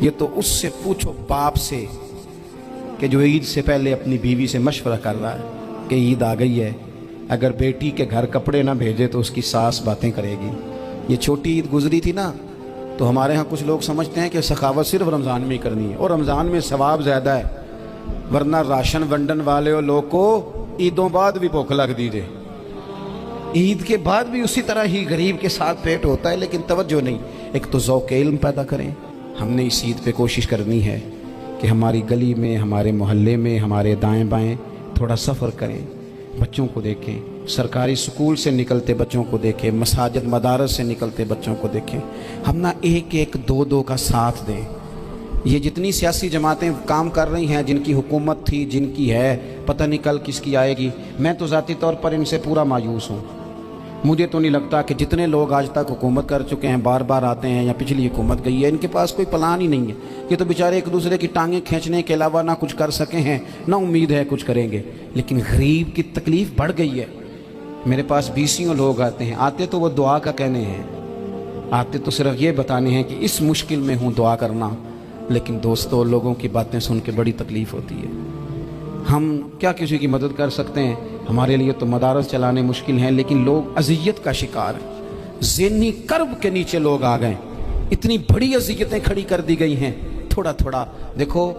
یہ تو اس سے پوچھو باپ سے کہ جو عید سے پہلے اپنی بیوی سے مشورہ کر رہا ہے کہ عید آ گئی ہے، اگر بیٹی کے گھر کپڑے نہ بھیجے تو اس کی ساس باتیں کرے گی۔ یہ چھوٹی عید گزری تھی نا، تو ہمارے ہاں کچھ لوگ سمجھتے ہیں کہ سخاوت صرف رمضان میں ہی کرنی ہے، اور رمضان میں ثواب زیادہ ہے، ورنہ راشن ونڈن والے اور لوگ کو عیدوں بعد بھی بھوک لگ دیجئے، عید کے بعد بھی اسی طرح ہی غریب کے ساتھ پیٹ ہوتا ہے، لیکن توجہ نہیں۔ ایک تو ذوق علم پیدا کریں۔ ہم نے اس عید پہ کوشش کرنی ہے کہ ہماری گلی میں، ہمارے محلے میں، ہمارے دائیں بائیں تھوڑا سفر کریں، بچوں کو دیکھیں، سرکاری سکول سے نکلتے بچوں کو دیکھیں، مساجد مدارس سے نکلتے بچوں کو دیکھیں۔ ہم نہ ایک ایک دو دو کا ساتھ دیں۔ یہ جتنی سیاسی جماعتیں کام کر رہی ہیں، جن کی حکومت تھی، جن کی ہے، پتہ نہیں کل کس کی آئے گی، میں تو ذاتی طور پر ان سے پورا مایوس ہوں۔ مجھے تو نہیں لگتا کہ جتنے لوگ آج تک حکومت کر چکے ہیں، بار بار آتے ہیں یا پچھلی حکومت گئی ہے، ان کے پاس کوئی پلان ہی نہیں ہے۔ یہ تو بیچارے ایک دوسرے کی ٹانگیں کھینچنے کے علاوہ نہ کچھ کر سکے ہیں، نہ امید ہے کچھ کریں گے۔ لیکن غریب کی تکلیف بڑھ گئی ہے۔ میرے پاس 20 لوگ آتے ہیں، آتے تو وہ دعا کا کہنے ہیں، آتے تو صرف یہ بتانے ہیں کہ اس مشکل میں ہوں دعا کرنا، لیکن دوستو لوگوں کی باتیں سن کے بڑی تکلیف ہوتی ہے۔ ہم کیا کسی کی مدد کر سکتے ہیں؟ ہمارے لیے تو مدارس چلانے مشکل ہیں، لیکن لوگ اذیت کا شکار ہیں، ذہنی کرب کے نیچے لوگ آ گئے، اتنی بڑی اذیتیں کھڑی کر دی گئی ہیں۔ تھوڑا تھوڑا دیکھو،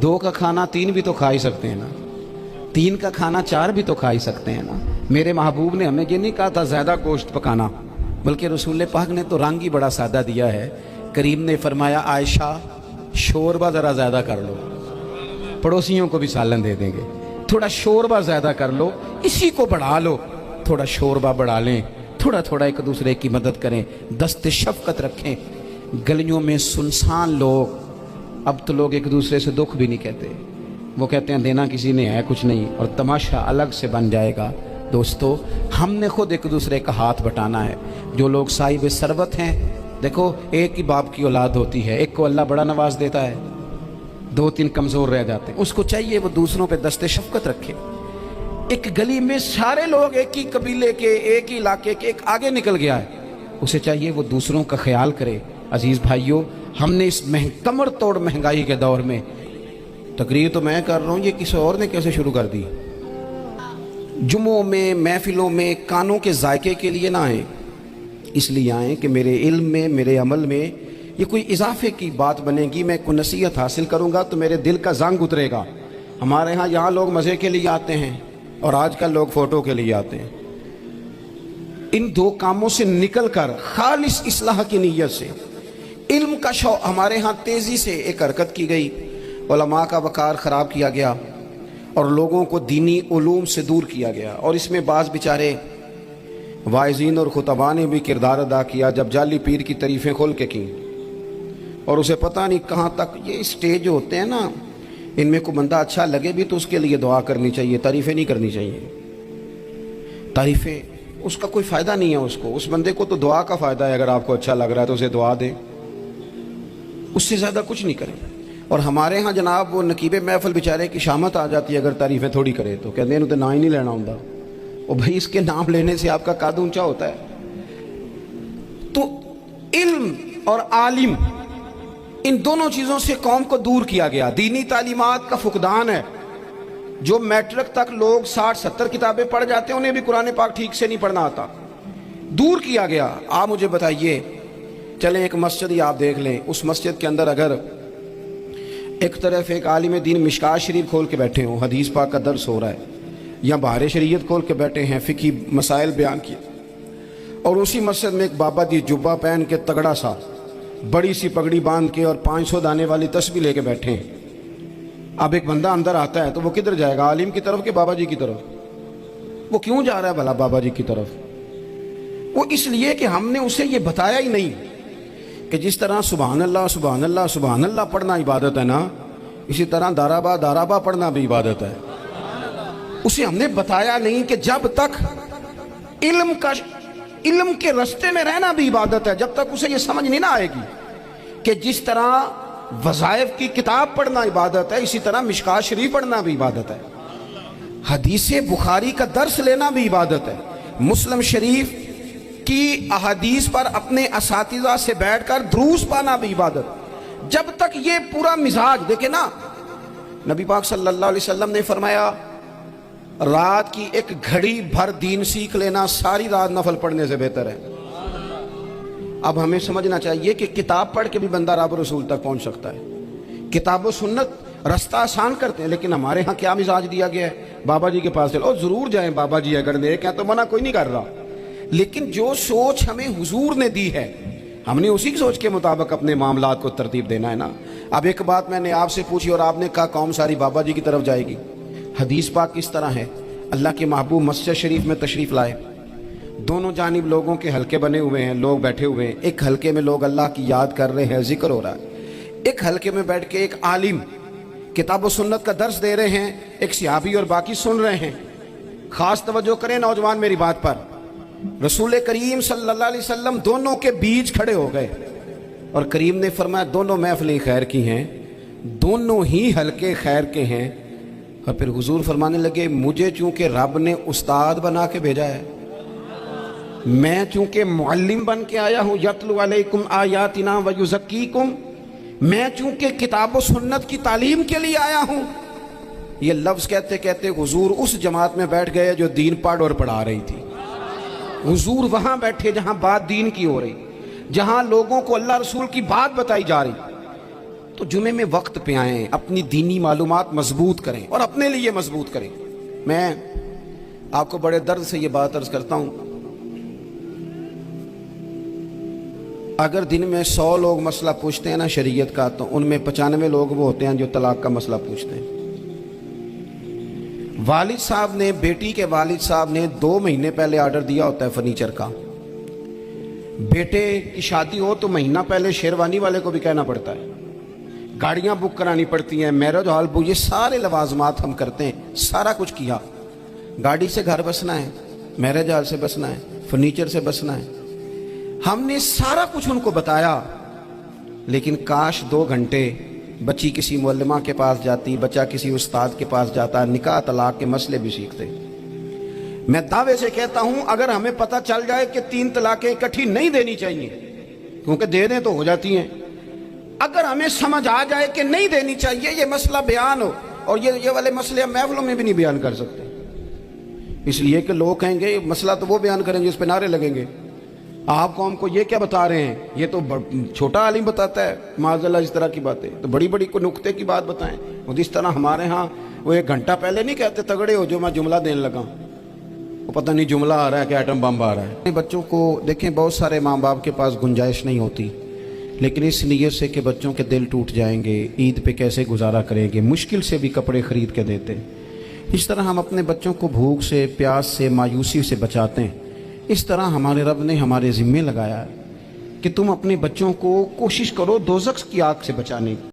2 کا کھانا 3 بھی تو کھا ہی سکتے ہیں نا، 3 کا کھانا 4 بھی تو کھا ہی سکتے ہیں نا۔ میرے محبوب نے ہمیں یہ نہیں کہا تھا زیادہ گوشت پکانا، بلکہ رسول پاک نے تو رنگ ہی بڑا سادہ دیا ہے۔ کریم نے فرمایا عائشہ شوربہ ذرا زیادہ کر لو، پڑوسیوں کو بھی سالن دے دیں گے، تھوڑا شوربہ زیادہ کر لو، اسی کو بڑھا لو، تھوڑا شوربہ بڑھا لیں، تھوڑا تھوڑا ایک دوسرے کی مدد کریں، دست شفقت رکھیں۔ گلیوں میں سنسان لوگ، اب تو لوگ ایک دوسرے سے دکھ بھی نہیں کہتے، وہ کہتے ہیں دینا کسی نے ہے کچھ نہیں، اور تماشا الگ سے بن جائے گا۔ دوستو ہم نے خود ایک دوسرے کا ہاتھ بٹانا ہے۔ جو لوگ صاحب ثروت ہیں، دیکھو ایک ہی باپ کی اولاد ہوتی ہے، ایک کو اللہ بڑا نواز دیتا ہے، 2-3 کمزور رہ جاتے ہیں، اس کو چاہیے وہ دوسروں پہ دست شفقت رکھے۔ ایک گلی میں سارے لوگ ایک ہی قبیلے کے، ایک ہی علاقے کے، ایک آگے نکل گیا ہے، اسے چاہیے وہ دوسروں کا خیال کرے۔ عزیز بھائیوں، ہم نے اس کمر توڑ مہنگائی کے دور میں، تقریر تو میں کر رہا ہوں، یہ کسی اور نے کیسے شروع کر دی؟ جمعوں میں، محفلوں میں کانوں کے ذائقے کے لیے نہ آئیں، اس لیے آئیں کہ میرے علم میں، میرے عمل میں یہ کوئی اضافے کی بات بنے گی، میں کوئی نصیحت حاصل کروں گا تو میرے دل کا زنگ اترے گا۔ ہمارے ہاں یہاں لوگ مزے کے لیے آتے ہیں، اور آج کل لوگ فوٹو کے لیے آتے ہیں۔ ان 2 کاموں سے نکل کر خالص اصلاح کی نیت سے علم کا شوق، ہمارے ہاں تیزی سے ایک حرکت کی گئی، علماء کا وقار خراب کیا گیا اور لوگوں کو دینی علوم سے دور کیا گیا، اور اس میں بعض بیچارے واعظین اور خطباء نے بھی کردار ادا کیا جب جعلی پیر کی تعریفیں کھول کے کی، اور اسے پتہ نہیں کہاں تک۔ یہ اسٹیج جو ہوتے ہیں نا، ان میں کوئی بندہ اچھا لگے بھی تو اس کے لیے دعا کرنی چاہیے، تعریفیں نہیں کرنی چاہیے۔ تعریفیں اس کا کوئی فائدہ نہیں ہے، اس بندے کو تو دعا کا فائدہ ہے، اگر آپ کو اچھا لگ رہا ہے تو اسے دعا دیں، اس سے زیادہ کچھ نہیں کریں۔ اور ہمارے ہاں جناب وہ نقیب محفل بیچارے کی شامت آ جاتی ہے اگر تعریفیں تھوڑی کرے تو، کہتے ہیں تو نام ہی نہیں لینا ہوں، اور بھائی اس کے نام لینے سے آپ کا قد اونچا ہوتا ہے۔ تو علم اور عالم، ان دونوں چیزوں سے قوم کو دور کیا گیا۔ دینی تعلیمات کا فقدان ہے۔ جو میٹرک تک لوگ 60-70 کتابیں پڑھ جاتے ہیں، انہیں بھی قرآن پاک ٹھیک سے نہیں پڑھنا آتا، دور کیا گیا۔ آپ مجھے بتائیے، چلیں ایک مسجد ہی آپ دیکھ لیں، اس مسجد کے اندر اگر ایک طرف ایک عالم دین مشکات شریف کھول کے بیٹھے ہوں، حدیث پاک کا درس ہو رہا ہے، یا بہار شریعت کھول کے بیٹھے ہیں، فقہی مسائل بیان کیے، اور اسی مسجد میں ایک بابا جی جبہ پہن کے تگڑا سا، بڑی سی پگڑی باندھ کے اور 500 دانے والی تسبیح لے کے بیٹھے ہیں۔ اب ایک بندہ اندر آتا ہے تو وہ کدھر جائے گا؟ عالم کی طرف کہ بابا جی کی طرف؟ وہ کیوں جا رہا ہے بھلا بابا جی کی طرف؟ وہ اس لیے کہ ہم نے اسے یہ بتایا ہی نہیں کہ جس طرح سبحان اللہ سبحان اللہ سبحان اللہ پڑھنا عبادت ہے نا، اسی طرح دارابا دارابا پڑھنا بھی عبادت ہے۔ اسے ہم نے بتایا نہیں کہ جب تک علم کے رستے میں رہنا بھی عبادت ہے، جب تک اسے یہ سمجھ نہیں نہ آئے گی کہ جس طرح وظائف کی کتاب پڑھنا عبادت ہے، اسی طرح مشکات شریف پڑھنا بھی عبادت ہے، حدیث بخاری کا درس لینا بھی عبادت ہے، مسلم شریف کی احادیث پر اپنے اساتذہ سے بیٹھ کر دروس پانا بھی عبادت۔ جب تک یہ پورا مزاج دیکھے نا، نبی پاک صلی اللہ علیہ وسلم نے فرمایا رات کی ایک گھڑی بھر دین سیکھ لینا ساری رات نفل پڑھنے سے بہتر ہے۔ اب ہمیں سمجھنا چاہیے کہ کتاب پڑھ کے بھی بندہ رب رسول تک پہنچ سکتا ہے، کتاب و سنت رستہ آسان کرتے ہیں، لیکن ہمارے ہاں کیا مزاج دیا گیا ہے، بابا جی کے پاس چلو، ضرور جائیں بابا جی اگر نیک ہیں تو منع کوئی نہیں کر رہا، لیکن جو سوچ ہمیں حضور نے دی ہے ہم نے اسی سوچ کے مطابق اپنے معاملات کو ترتیب دینا ہے نا۔ اب ایک بات میں نے آپ سے پوچھی اور آپ نے کہا قوم ساری بابا جی کی طرف جائے گی۔ حدیث پاک کس طرح ہے، اللہ کے محبوب مسجد شریف میں تشریف لائے، دونوں جانب لوگوں کے حلقے بنے ہوئے ہیں، لوگ بیٹھے ہوئے ہیں، ایک حلقے میں لوگ اللہ کی یاد کر رہے ہیں، ذکر ہو رہا ہے، ایک حلقے میں بیٹھ کے ایک عالم کتاب و سنت کا درس دے رہے ہیں، ایک صحابی اور باقی سن رہے ہیں۔ خاص توجہ کریں نوجوان میری بات پر، رسول کریم صلی اللہ علیہ وسلم دونوں کے بیچ کھڑے ہو گئے اور کریم نے فرمایا دونوں محفلیں خیر کی ہیں، دونوں ہی حلقے خیر کے ہیں۔ اور پھر حضور فرمانے لگے مجھے چونکہ رب نے استاد بنا کے بھیجا ہے، میں چونکہ معلم بن کے آیا ہوں، یتلو علیکم آیاتنا ویزکیکم، میں چونکہ کتاب و سنت کی تعلیم کے لیے آیا ہوں۔ یہ لفظ کہتے کہتے حضور اس جماعت میں بیٹھ گئے جو دین پڑھ اور پڑھا رہی تھی۔ حضور وہاں بیٹھے جہاں بات دین کی ہو رہی، جہاں لوگوں کو اللہ رسول کی بات بتائی جا رہی۔ تو جمعے میں وقت پہ آئیں، اپنی دینی معلومات مضبوط کریں اور اپنے لیے مضبوط کریں۔ میں آپ کو بڑے درد سے یہ بات عرض کرتا ہوں، اگر دن میں 100 لوگ مسئلہ پوچھتے ہیں نا شریعت کا، تو ان میں 95 لوگ وہ ہوتے ہیں جو طلاق کا مسئلہ پوچھتے ہیں۔ والد صاحب نے، بیٹی کے والد صاحب نے 2 مہینے پہلے آرڈر دیا ہوتا ہے فرنیچر کا، بیٹے کی شادی ہو تو مہینہ پہلے شیروانی والے کو بھی کہنا پڑتا ہے، گاڑیاں بک کرانی پڑتی ہیں، میرج ہال بک، یہ سارے لوازمات ہم کرتے ہیں، سارا کچھ کیا۔ گاڑی سے گھر بسنا ہے، میرج ہال سے بسنا ہے، فرنیچر سے بسنا ہے، ہم نے سارا کچھ ان کو بتایا، لیکن کاش 2 گھنٹے بچی کسی معلمہ کے پاس جاتی، بچہ کسی استاد کے پاس جاتا، نکاح طلاق کے مسئلے بھی سیکھتے۔ میں دعوے سے کہتا ہوں اگر ہمیں پتہ چل جائے کہ 3 طلاقیں اکٹھی نہیں دینی چاہیے، کیونکہ دے دیں تو ہو جاتی ہیں، اگر ہمیں سمجھ آ جائے کہ نہیں دینی چاہیے، یہ مسئلہ بیان ہو، اور یہ والے مسئلے ہم محفلوں میں بھی نہیں بیان کر سکتے، اس لیے کہ لوگ کہیں گے مسئلہ تو وہ بیان کریں گے جس پہ نعرے لگیں گے، آپ قوم کو یہ کیا بتا رہے ہیں، یہ تو چھوٹا عالم بتاتا ہے معاذ اللہ اس طرح کی باتیں، تو بڑی بڑی کوئی نقطے کی بات بتائیں۔ اور اس طرح ہمارے ہاں وہ 1 گھنٹہ پہلے نہیں کہتے تگڑے ہو جو میں جملہ دینے لگا، وہ پتہ نہیں جملہ آ رہا ہے کہ ایٹم بم آ رہا ہے۔ بچوں کو دیکھیں، بہت سارے ماں باپ کے پاس گنجائش نہیں ہوتی، لیکن اس نیت سے کہ بچوں کے دل ٹوٹ جائیں گے، عید پہ کیسے گزارا کریں گے، مشکل سے بھی کپڑے خرید کے دیتے، اس طرح ہم اپنے بچوں کو بھوک سے، پیاس سے، مایوسی سے بچاتے ہیں۔ اس طرح ہمارے رب نے ہمارے ذمے لگایا ہے کہ تم اپنے بچوں کو کوشش کرو دوزخ کی آگ سے بچانے کی۔